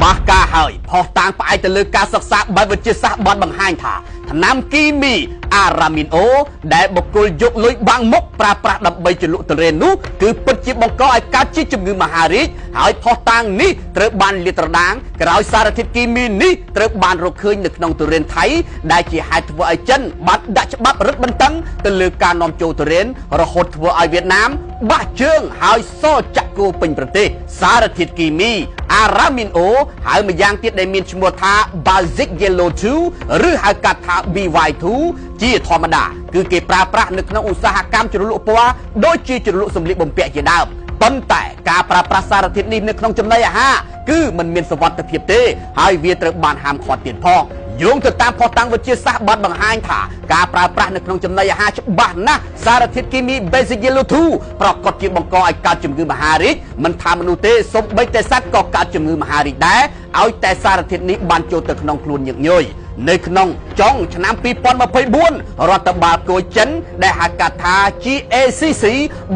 បាសការហើយផុសតាំងផ្អែកទៅលើការសិក្សាបែបវិទ្យាសាស្ត្របានបង្ហាញថាថ្នាំគីមីអារ៉ាមីនអូដែលបុគ្គលយកលុយបាំងមុខប្រើប្រាស់ដើម្បីជ្រលក់ទុរេននោះគឺពិតជាបង្កឲ្យកើតជាជំងឺមហារីកហើយផុសតាំងនេះត្រូវបានលាតត្រដាងក្រោយសារធាតុគីមីនេះត្រូវបានរកឃើញនៅក្នុងទុរេនថៃដែលជាហេតុធ្វើឲ្យចិនបានដាក់ច្បាប់រឹតបន្តឹងទៅលើការនាំចូលទុរេនរហូតធ្វើឲ្យវៀតណាមបាក់ជើងហើយសចាក់គោពេញប្រទេសសារធាតុគីមីអារ៉ាមីនអូហើយម្យ៉ាងទៀតដែលមានឈ្មោះថា Basic Yellow 2 ឬហៅកាត់ថា BY2 ជាធម្មតាគឺគេប្រើប្រាស់នៅក្នុងឧស្សាហកម្មជ្រលក់ពណ៌ដូចជាជ្រលក់សម្លៀកបំពាក់ជាដើមប៉ុន្តែការប្រើប្រាស់សារធាតុនេះនៅក្នុងចំណីអាហារគឺมันមានសុវត្ថិភាពទេហើយវាត្រូវបានហាមឃាត់ទៀតផងយោងទៅតាមផុសតាំងវិទ្យាសាស្ត្របានបង្ហាញថាការប្រើប្រាស់នៅក្នុងចំណីអាហារច្បាស់ណាស់សារធាតុគីមី Basic Yellow 2ប្រកបជាបង្កឲ្យកើតជំងឺមហារីកមិនថាមនុស្សទេសូម្បីតែសត្វក៏កើតជំងឺមហារីកដែរឲ្យតែសារធាតុនេះបានចូលទៅក្នុងខ្លួនញឹកញយនៅក្នុងចុងឆ្នាំ2024រដ្ឋបាលគយចិនដែលហៅកាត់ថា GACC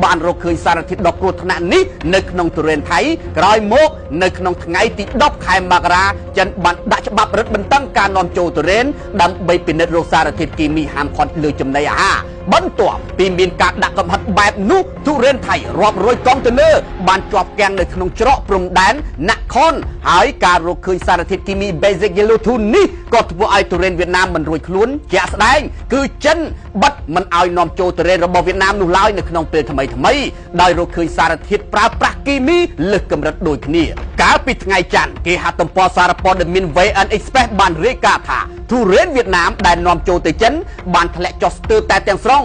បានរកឃើញសារធាតុដ៏គ្រោះថ្នាក់នេះនៅក្នុងទុរេនថៃក្រោយមកនៅក្នុងថ្ងៃទី10ខែមករាចិនបានដាក់ច្បាប់រឹតបន្តឹងការនាំចូលទុរេនដើម្បីពិនិត្យរកសារធាតុគីមីហាមឃាត់លើចំណីអាហារបន្ទាប់ពីមានការដាក់កំហិតបែបនោះទុរេនថៃរាប់រយកុងតឺន័របានជាប់គាំងនៅក្នុងច្រកព្រំដែនណាក់ខុនហើយការរកឃើញសារធាតុគីមី Basic Yellow 2 នេះក៏ធ្វើឲ្យទុរេនវៀតណាមមិនរួចខ្លួនជាក់ស្ដែងគឺចិនបិទមិនឲ្យនាំចូលទុរេនរបស់វៀតណាមនោះឡើយនៅក្នុងពេលថ្មីដោយរកឃើញសារធាតុប្រើប្រាស់គីមីលើសកម្រិតដូចគ្នាកាលពីថ្ងៃច័ន្ទគេហទំព័រសារព័ត៌មាន VN Express បានរាយការណ៍ថាទុរេនវៀតណាមដែលនាំចូលទៅចិនបានធ្លាក់ចុះស្ទើរតែទាំងស្រុង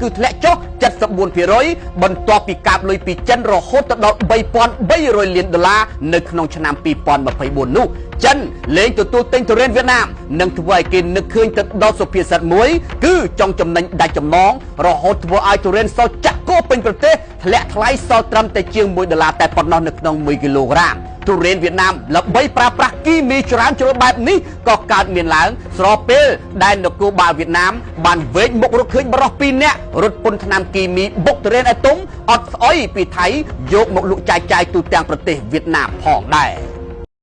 គឺធ្លាក់ចុះ 74% បន្ទាប់ពីកាប់លុយពីចិនរហូតដល់ $3,300 លាននៅក្នុងឆ្នាំ2024នោះចិនលែងទទួលទិញទុរេនវៀតណាមនឹងធ្វើឲ្យគេនឹកឃើញទៅដល់សុភាសិតមួយគឺចង់ចំណេញដាច់ចំណងរហូតធ្វើឲ្យទុរេនសចាក់គោពេញប្រទេសធ្លាក់ថ្លៃសល់ត្រឹមតែជាង$1តែប៉ុណ្ណោះនៅក្នុង1គីឡូក្រាមទុរេនវៀតណាមល្បីប្រើប្រាស់គីមីច្រើនជ្រុលបែបនេះក៏កើតមានឡើងស្របពេលដែលនគរបាលវៀតណាមបានវេកមុខរកឃើញបរិសុទ្ធ2នាក់រត់ពន្ធថ្នាំគីមីបុកទុរេនឲ្យទុំអត់ស្អុយពីថៃយកមកលក់ចាយទូទាំងប្រទេសវៀតណាមផងដែរ